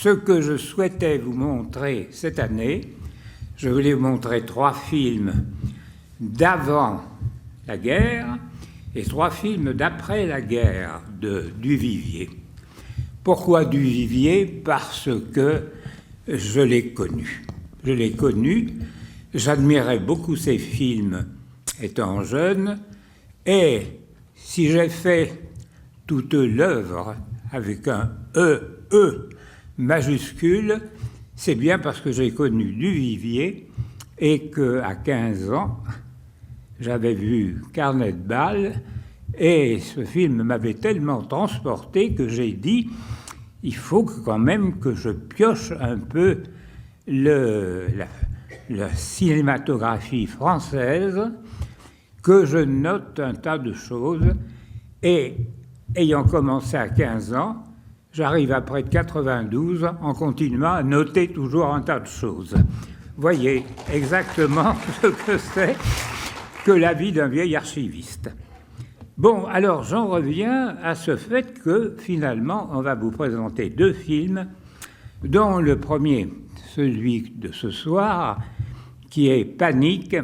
ce que je souhaitais vous montrer cette année, je voulais vous montrer 3 films d'avant la guerre et 3 films d'après la guerre de Duvivier. Pourquoi Duvivier? Parce que je l'ai connu. Je l'ai connu, j'admirais beaucoup ses films étant jeune, et si j'ai fait toute l'œuvre avec un E majuscule, c'est bien parce que j'ai connu Duvivier et qu'à 15 ans, j'avais vu Carnet de bal, et ce film m'avait tellement transporté que j'ai dit il faut quand même que je pioche un peu la cinématographie française, que je note un tas de choses, et ayant commencé à 15 ans, j'arrive après 92 en continuant à noter toujours un tas de choses. Voyez exactement ce que c'est que la vie d'un vieil archiviste. Bon, alors j'en reviens à ce fait que finalement on va vous présenter 2 films, dont le premier, celui de ce soir, qui est Panique,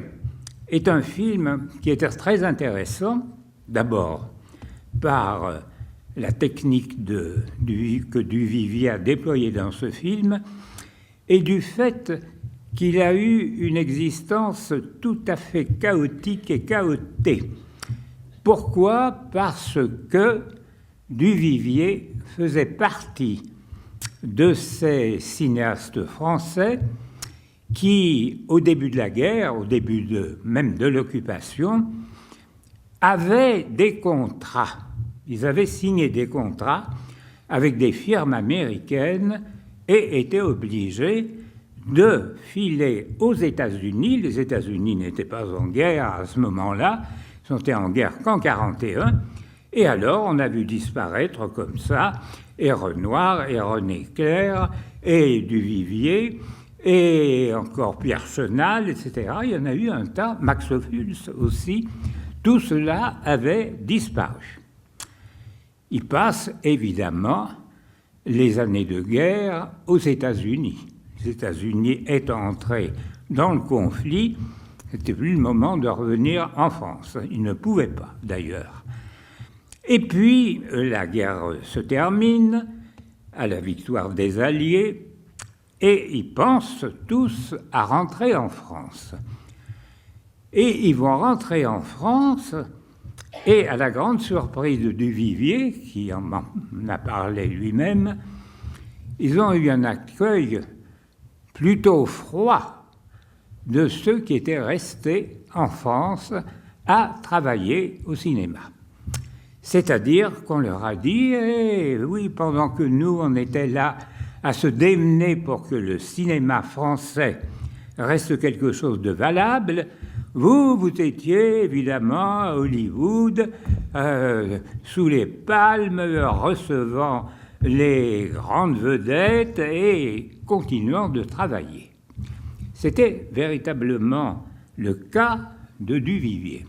est un film qui était très intéressant, d'abord par la technique que Duvivier a déployée dans ce film, et du fait qu'il a eu une existence tout à fait chaotique et chaotée. Pourquoi? Parce que Duvivier faisait partie de ces cinéastes français qui, au début de la guerre, au début même de l'occupation, avaient des contrats. Ils avaient signé des contrats avec des firmes américaines et étaient obligés de filer aux États-Unis. Les États-Unis n'étaient pas en guerre à ce moment-là, ils n'étaient en guerre qu'en 1941. Et alors, on a vu disparaître comme ça et Renoir, et René Clair, et Duvivier, et encore Pierre Chenal, etc. Il y en a eu un tas, Max Ophuls aussi. Tout cela avait disparu. Il passe évidemment les années de guerre aux États-Unis. Les États-Unis étant entrés dans le conflit, c'était plus le moment de revenir en France. Ils ne pouvaient pas, d'ailleurs. Et puis, la guerre se termine à la victoire des Alliés, et ils pensent tous à rentrer en France. Et ils vont rentrer en France, et à la grande surprise de Duvivier, qui en a parlé lui-même, ils ont eu un accueil plutôt froid de ceux qui étaient restés en France à travailler au cinéma. C'est-à-dire qu'on leur a dit oui, pendant que nous, on était là à se démener pour que le cinéma français reste quelque chose de valable, vous étiez évidemment à Hollywood, sous les palmes, recevant les grandes vedettes et continuant de travailler. C'était véritablement le cas de Duvivier.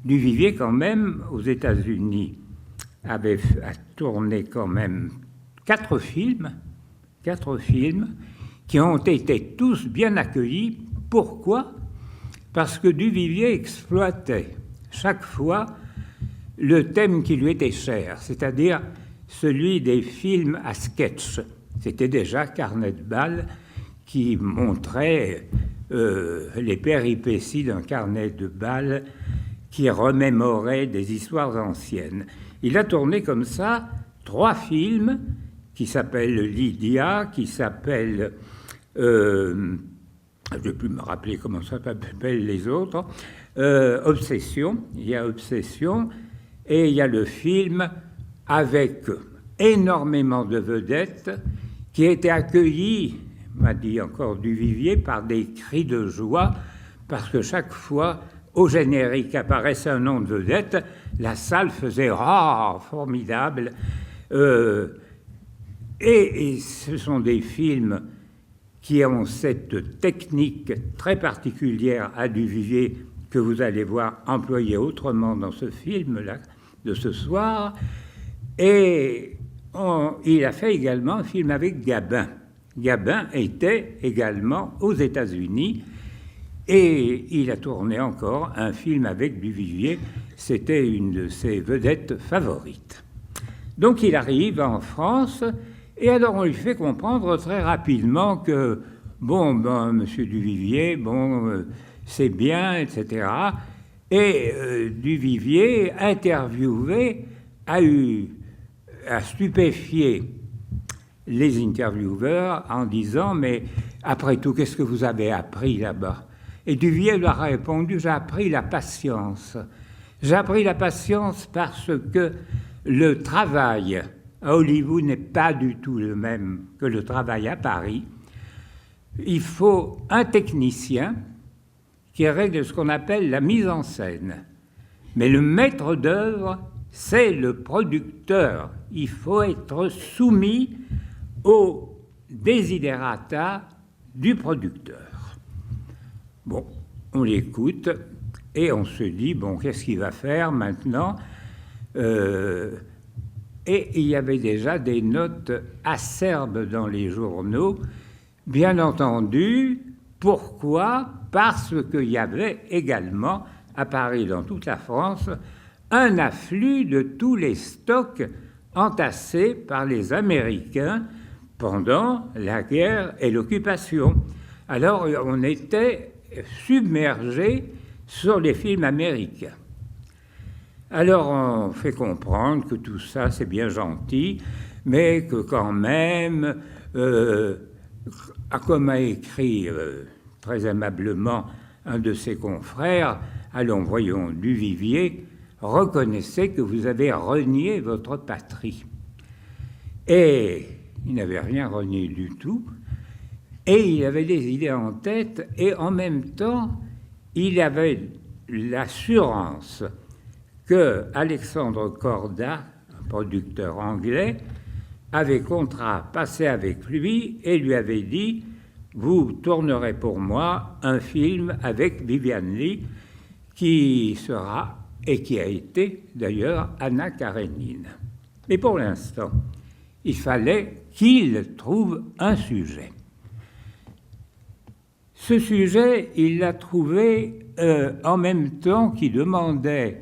Duvivier, quand même, aux États-Unis, a tourné quand même 4 films qui ont été tous bien accueillis. Pourquoi? Parce que Duvivier exploitait chaque fois le thème qui lui était cher, c'est-à-dire celui des films à sketch. C'était déjà Carnet de bal qui montrait les péripéties d'un carnet de bal qui remémorait des histoires anciennes. Il a tourné comme ça 3 films qui s'appellent Lydia, qui s'appellent... je ne vais plus me rappeler comment ça s'appelle les autres. Obsession, il y a Obsession, et il y a le film avec énormément de vedettes qui étaient accueillis, m'a dit encore Duvivier, par des cris de joie, parce que chaque fois, au générique apparaissait un nom de vedette, la salle faisait « Ah, formidable !» Et ce sont des films qui ont cette technique très particulière à Duvivier que vous allez voir employée autrement dans ce film-là de ce soir. Et il a fait également un film avec Gabin. Gabin était également aux États-Unis et il a tourné encore un film avec Duvivier. C'était une de ses vedettes favorites. Donc il arrive en France et alors on lui fait comprendre très rapidement que, monsieur Duvivier, c'est bien, etc. Et Duvivier, interviewé, a stupéfié les intervieweurs en disant « Mais après tout, qu'est-ce que vous avez appris là-bas ?» Et Duvivier leur a répondu « J'ai appris la patience. J'ai appris la patience parce que le travail à Hollywood n'est pas du tout le même que le travail à Paris. Il faut un technicien qui règle ce qu'on appelle la mise en scène. Mais le maître d'œuvre, c'est le producteur. Il faut être soumis aux desiderata du producteur. » Bon, on l'écoute et on se dit, qu'est-ce qu'il va faire maintenant ? Et il y avait déjà des notes acerbes dans les journaux. Bien entendu, pourquoi ? Parce qu'il y avait également, à Paris, dans toute la France, un afflux de tous les stocks entassés par les Américains pendant la guerre et l'occupation. Alors, on était submergé sur les films américains. Alors, on fait comprendre que tout ça, c'est bien gentil, mais que quand même, comme a écrit très aimablement un de ses confrères, allons, voyons, Duvivier, reconnaissez que vous avez renié votre patrie. Et il n'avait rien renié du tout, et il avait des idées en tête, et en même temps, il avait l'assurance que Alexandre Korda, un producteur anglais, avait passé avec lui et lui avait dit « Vous tournerez pour moi un film avec Vivian Leigh qui sera, et qui a été d'ailleurs, Anna Karénine. » Mais pour l'instant, il fallait qu'il trouve un sujet. Ce sujet, il l'a trouvé en même temps qu'il demandait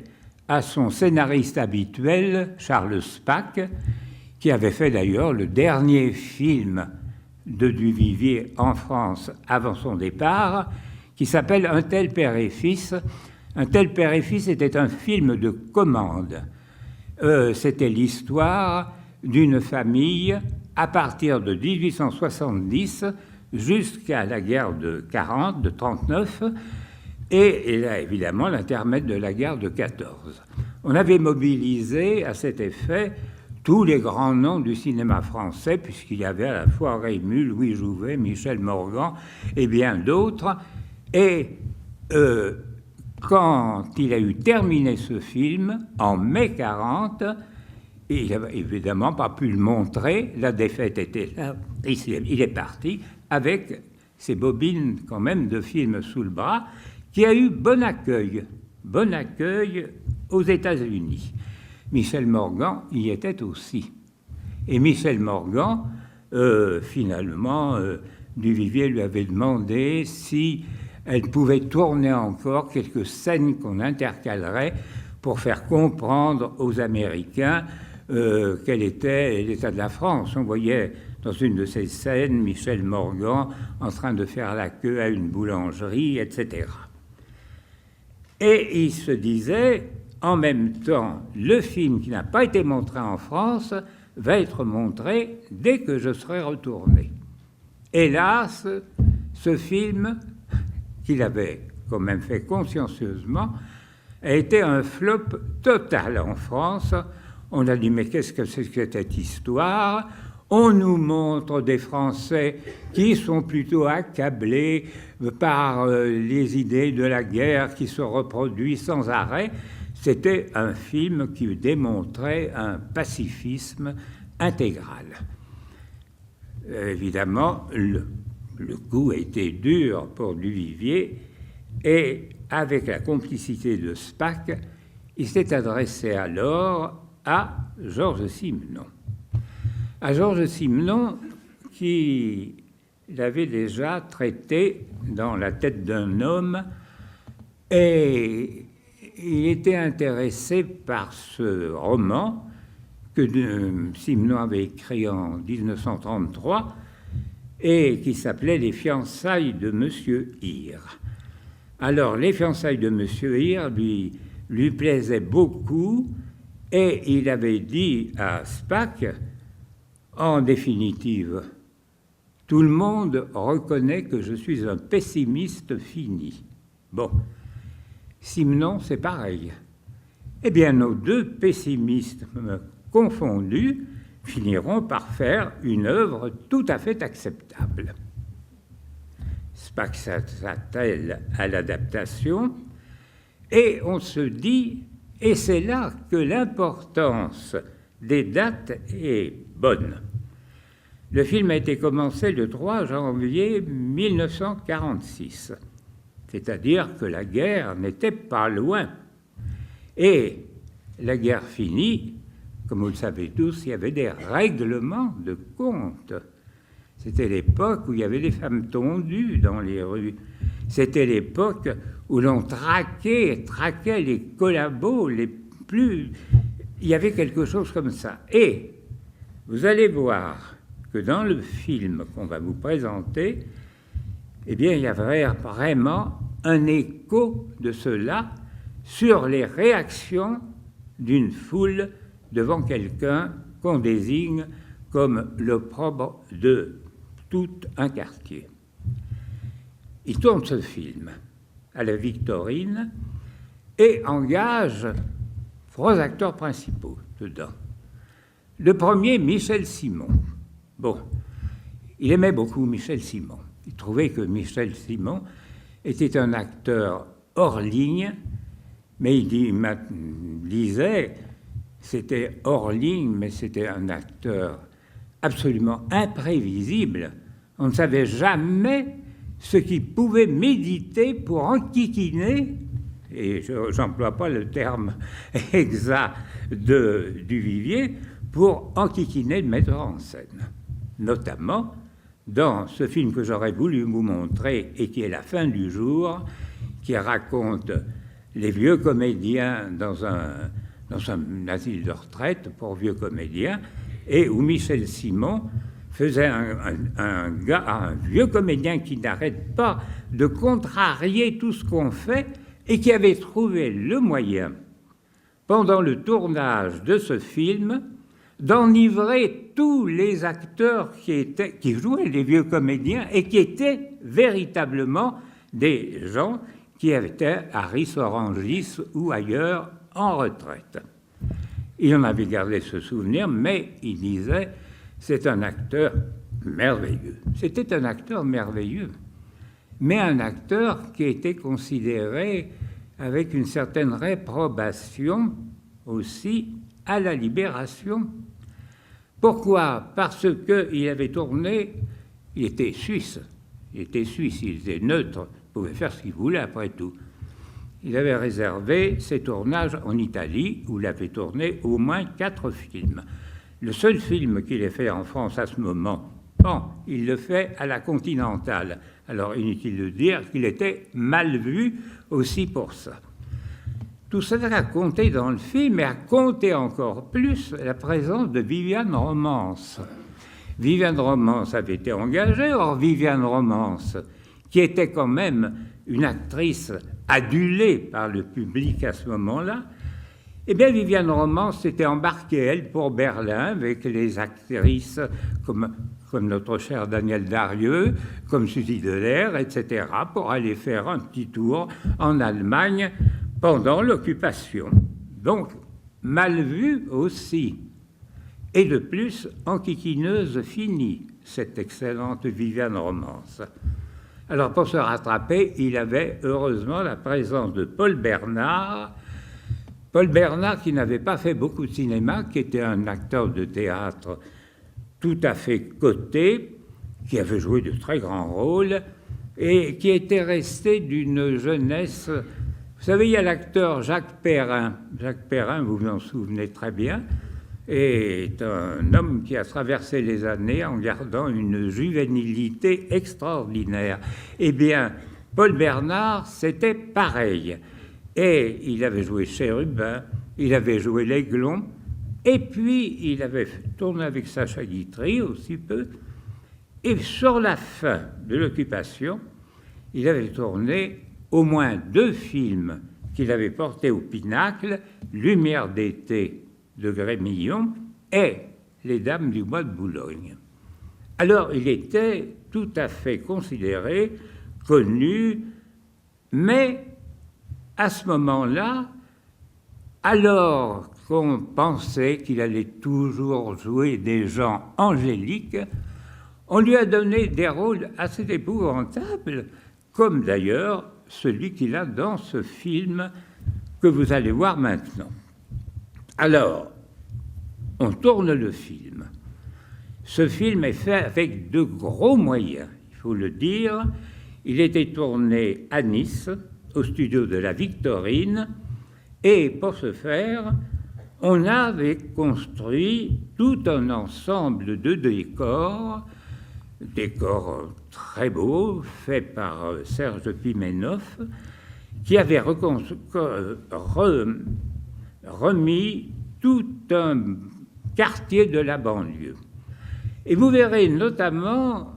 à son scénariste habituel, Charles Spack, qui avait fait d'ailleurs le dernier film de Duvivier en France avant son départ, qui s'appelle Un tel père et fils. Un tel père et fils était un film de commande. C'était l'histoire d'une famille à partir de 1870 jusqu'à la guerre de 40, de 39, et là, évidemment, l'intermède de la guerre de 14. On avait mobilisé à cet effet tous les grands noms du cinéma français, puisqu'il y avait à la fois Rému, Louis Jouvet, Michel Morgan et bien d'autres. Et quand il a eu terminé ce film, en mai 40, il n'avait évidemment pas pu le montrer, la défaite était là, il est parti avec ses bobines quand même de films sous le bras, qui a eu bon accueil aux États-Unis. Michel Morgan y était aussi. Et Michel Morgan, finalement, Duvivier lui avait demandé si elle pouvait tourner encore quelques scènes qu'on intercalerait pour faire comprendre aux Américains quel était l'état de la France. On voyait dans une de ces scènes Michel Morgan en train de faire la queue à une boulangerie, etc. Et il se disait, en même temps, le film qui n'a pas été montré en France va être montré dès que je serai retourné. Hélas, ce film, qu'il avait quand même fait consciencieusement, a été un flop total en France. On a dit, mais qu'est-ce que c'est que cette histoire ? On nous montre des Français qui sont plutôt accablés par les idées de la guerre qui se reproduisent sans arrêt. C'était un film qui démontrait un pacifisme intégral. Évidemment, le coup a été dur pour Duvivier et avec la complicité de Spack, il s'est adressé alors à Georges Simenon. à Georges Simenon, qui l'avait déjà traité dans La tête d'un homme, et il était intéressé par ce roman que Simenon avait écrit en 1933 et qui s'appelait « Les fiançailles de Monsieur Hir ». Alors, les fiançailles de Monsieur Hir lui plaisaient beaucoup et il avait dit à Spaak, en définitive, tout le monde reconnaît que je suis un pessimiste fini. Bon, Simenon, c'est pareil. Eh bien, nos deux pessimistes confondus finiront par faire une œuvre tout à fait acceptable. Spaak s'attelle à l'adaptation et on se dit, et c'est là que l'importance des dates est bonne. Le film a été commencé le 3 janvier 1946, c'est-à-dire que la guerre n'était pas loin. Et la guerre finie, comme vous le savez tous, il y avait des règlements de compte. C'était l'époque où il y avait des femmes tondues dans les rues. C'était l'époque où l'on traquait les collabos les plus... Il y avait quelque chose comme ça. Et vous allez voir que dans le film qu'on va vous présenter, eh bien, il y avait vraiment un écho de cela sur les réactions d'une foule devant quelqu'un qu'on désigne comme l'opprobre de tout un quartier. Il tourne ce film à la Victorine et engage 3 acteurs principaux dedans. Le premier, Michel Simon. Bon, il aimait beaucoup Michel Simon. Il trouvait que Michel Simon était un acteur hors ligne, mais il disait, c'était hors ligne, mais c'était un acteur absolument imprévisible. On ne savait jamais ce qu'il pouvait méditer pour enquiquiner, et je n'emploie pas le terme exact du Vivier, pour enquiquiner le metteur en scène. Notamment dans ce film que j'aurais voulu vous montrer et qui est La fin du jour, qui raconte les vieux comédiens dans un asile de retraite pour vieux comédiens, et où Michel Simon faisait un vieux comédien qui n'arrête pas de contrarier tout ce qu'on fait et qui avait trouvé le moyen, pendant le tournage de ce film, d'enivrer tous les acteurs qui jouaient les vieux comédiens et qui étaient véritablement des gens qui étaient à Ris-Orangis ou ailleurs en retraite. Il en avait gardé ce souvenir, mais il disait « c'est un acteur merveilleux ». C'était un acteur merveilleux, mais un acteur qui était considéré avec une certaine réprobation aussi à la Libération. Pourquoi? Parce qu'il avait tourné, il était suisse, il était neutre, il pouvait faire ce qu'il voulait après tout. Il avait réservé ses tournages en Italie, où il avait tourné au moins 4 films. Le seul film qu'il ait fait en France à ce moment, il le fait à la Continentale. Alors inutile de dire qu'il était mal vu aussi pour ça. Tout cela a compté dans le film, et a compté encore plus la présence de Viviane Romance. Viviane Romance avait été engagée, or Viviane Romance, qui était quand même une actrice adulée par le public à ce moment-là, eh bien Viviane Romance s'était embarquée, elle, pour Berlin, avec les actrices comme notre cher Daniel Darieux, comme Suzy Delair, etc., pour aller faire un petit tour en Allemagne pendant l'occupation. Donc, mal vue aussi. Et de plus, enquiquineuse finie, cette excellente Viviane Romance. Alors, pour se rattraper, il avait heureusement la présence de Paul Bernard. Paul Bernard, qui n'avait pas fait beaucoup de cinéma, qui était un acteur de théâtre tout à fait coté, qui avait joué de très grands rôles, et qui était resté d'une jeunesse... Vous savez, il y a l'acteur Jacques Perrin. Jacques Perrin, vous vous en souvenez très bien. est un homme qui a traversé les années en gardant une juvénilité extraordinaire. Eh bien, Paul Bernard, c'était pareil. Et il avait joué Chérubin, il avait joué l'Aiglon, et puis il avait tourné avec Sacha Guitry aussi peu. Et sur la fin de l'occupation, il avait tourné au moins 2 films qu'il avait portés au Pinacle, Lumière d'été de Grémillon et Les Dames du Bois de Boulogne. Alors il était tout à fait considéré, connu, mais à ce moment-là, alors qu'on pensait qu'il allait toujours jouer des gens angéliques, on lui a donné des rôles assez épouvantables, comme d'ailleurs celui qu'il a dans ce film que vous allez voir maintenant. Alors, on tourne le film. Ce film est fait avec de gros moyens, il faut le dire. Il était tourné à Nice, au studio de la Victorine, et pour ce faire, on avait construit tout un ensemble de décors très beaux, faits par Serge Pimenov, qui avait remis tout un quartier de la banlieue. Et vous verrez notamment,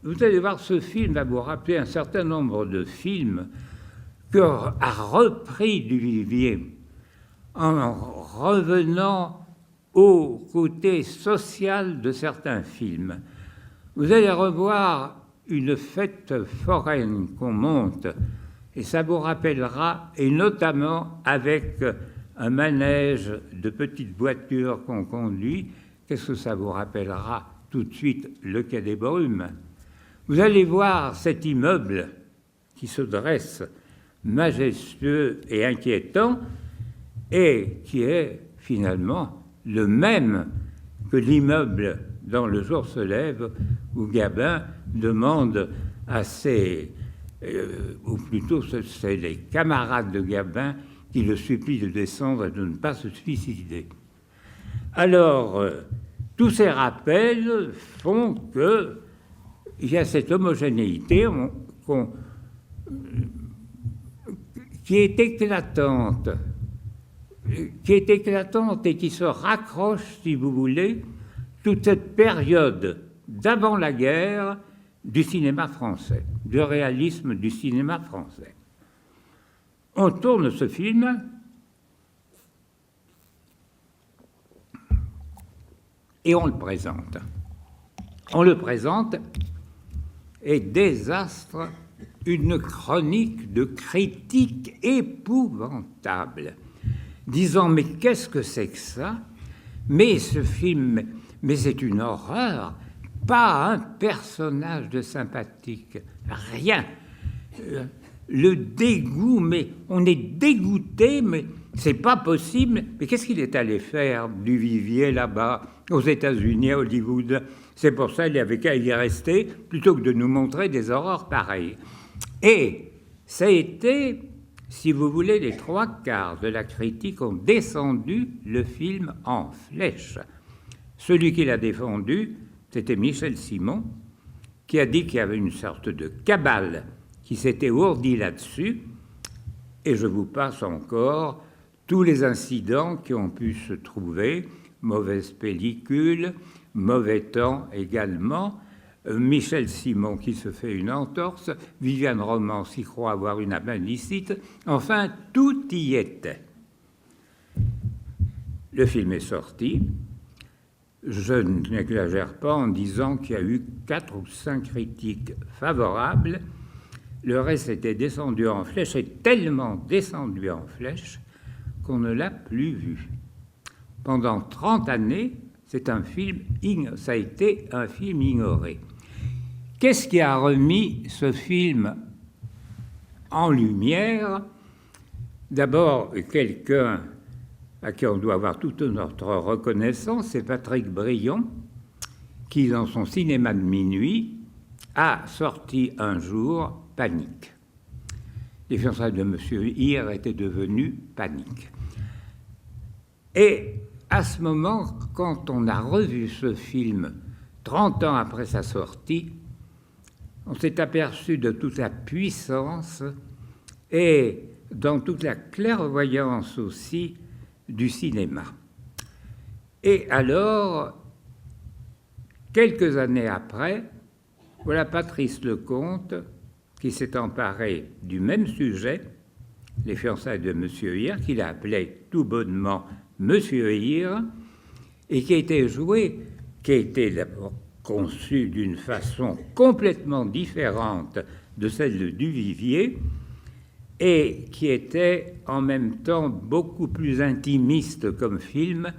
vous allez voir, ce film va vous rappeler un certain nombre de films qu'a repris Duvivier en revenant au côté social de certains films. Vous allez revoir une fête foraine qu'on monte, et ça vous rappellera, et notamment avec un manège de petites voitures qu'on conduit, qu'est-ce que ça vous rappellera tout de suite? Le Quai des Brumes. Vous allez voir cet immeuble qui se dresse, majestueux et inquiétant, et qui est finalement le même que l'immeuble dans Le jour se lève, où Gabin demande à ses, ou plutôt c'est les camarades de Gabin qui le supplient de descendre et de ne pas se suicider. Alors, tous ces rappels font qu'il y a cette homogénéité qui est éclatante et qui se raccroche, si vous voulez, toute cette période d'avant la guerre du cinéma français, du réalisme du cinéma français. On tourne ce film et on le présente. On le présente et désastre une chronique de critique épouvantable, disant « mais qu'est-ce que c'est que ça? Mais ce film, mais c'est une horreur, pas un personnage de sympathique, rien. Le dégoût, mais on est dégoûté, mais c'est pas possible. Mais qu'est-ce qu'il est allé faire du Vivier là-bas, aux États-Unis, à Hollywood? C'est pour ça qu'il avait qu'à y rester, plutôt que de nous montrer des horreurs pareilles. » Et ça a été, si vous voulez, les 3/4 de la critique ont descendu le film en flèche. Celui qui l'a défendu, c'était Michel Simon, qui a dit qu'il y avait une sorte de cabale qui s'était ourdie là-dessus, et je vous passe encore tous les incidents qui ont pu se trouver, mauvaise pellicule, mauvais temps également, Michel Simon qui se fait une entorse, Viviane Romance qui croit avoir une appendicite, enfin, tout y était. Le film est sorti. Je n'exagère pas en disant qu'il y a eu 4 ou 5 critiques favorables. Le reste était descendu en flèche, et tellement descendu en flèche qu'on ne l'a plus vu. Pendant 30 années, ça a été un film ignoré. Qu'est-ce qui a remis ce film en lumière? D'abord, quelqu'un à qui on doit avoir toute notre reconnaissance, c'est Patrick Brion, qui, dans son cinéma de minuit, a sorti un jour Panique. Les fiançailles de M. Hir étaient devenues Panique. Et à ce moment, quand on a revu ce film 30 ans après sa sortie, on s'est aperçu de toute la puissance et dans toute la clairvoyance aussi du cinéma. Et alors, quelques années après, voilà Patrice Lecomte qui s'est emparé du même sujet, les fiançailles de Monsieur Hir, qu'il a appelé tout bonnement Monsieur Hir, et qui a été joué, qui a été d'abord conçu d'une façon complètement différente de celle de Duvivier, et qui était en même temps beaucoup plus intimiste comme film,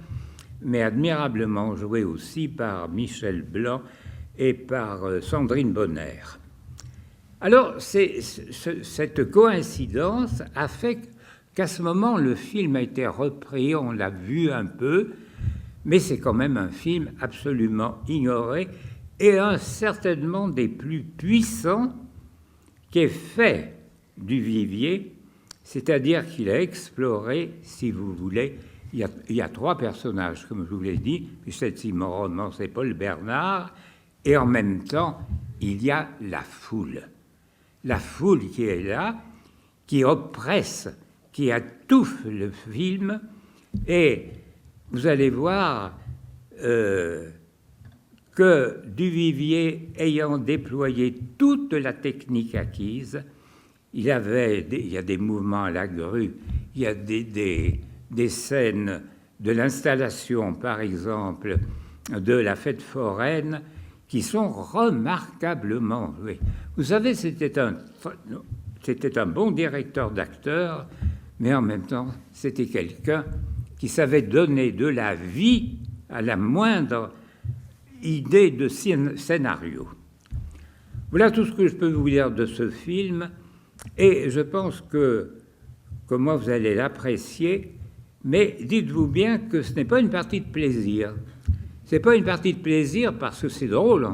mais admirablement joué aussi par Michel Blanc et par Sandrine Bonner. Alors, cette coïncidence a fait qu'à ce moment, le film a été repris, on l'a vu un peu, mais c'est quand même un film absolument ignoré et un certainement des plus puissants qui est fait Duvivier, c'est-à-dire qu'il a exploré, si vous voulez, il y a trois personnages, comme je vous l'ai dit, Michel Simon-Roman, c'est Paul Bernard, et en même temps, il y a la foule qui est là, qui oppresse, qui étouffe le film, et vous allez voir que Duvivier, ayant déployé toute la technique acquise, il y a des mouvements à la grue, il y a des scènes de l'installation, par exemple, de la fête foraine, qui sont remarquablement jouées. Vous savez, c'était un bon directeur d'acteurs, mais en même temps, c'était quelqu'un qui savait donner de la vie à la moindre idée de scénario. Voilà tout ce que je peux vous dire de ce film, et je pense que moi, vous allez l'apprécier, mais dites-vous bien que ce n'est pas une partie de plaisir. Ce n'est pas une partie de plaisir parce que c'est drôle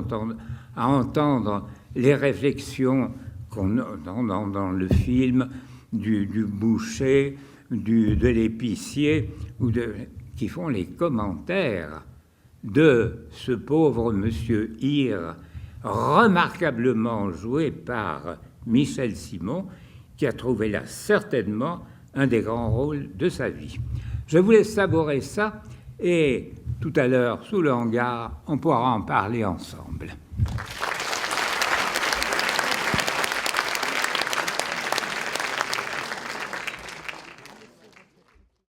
à entendre les réflexions qu'on a dans le film du boucher, de l'épicier, qui font les commentaires de ce pauvre monsieur Hir, remarquablement joué par Michel Simon, qui a trouvé là certainement un des grands rôles de sa vie. Je vous laisse savourer ça, et tout à l'heure, sous le hangar, on pourra en parler ensemble.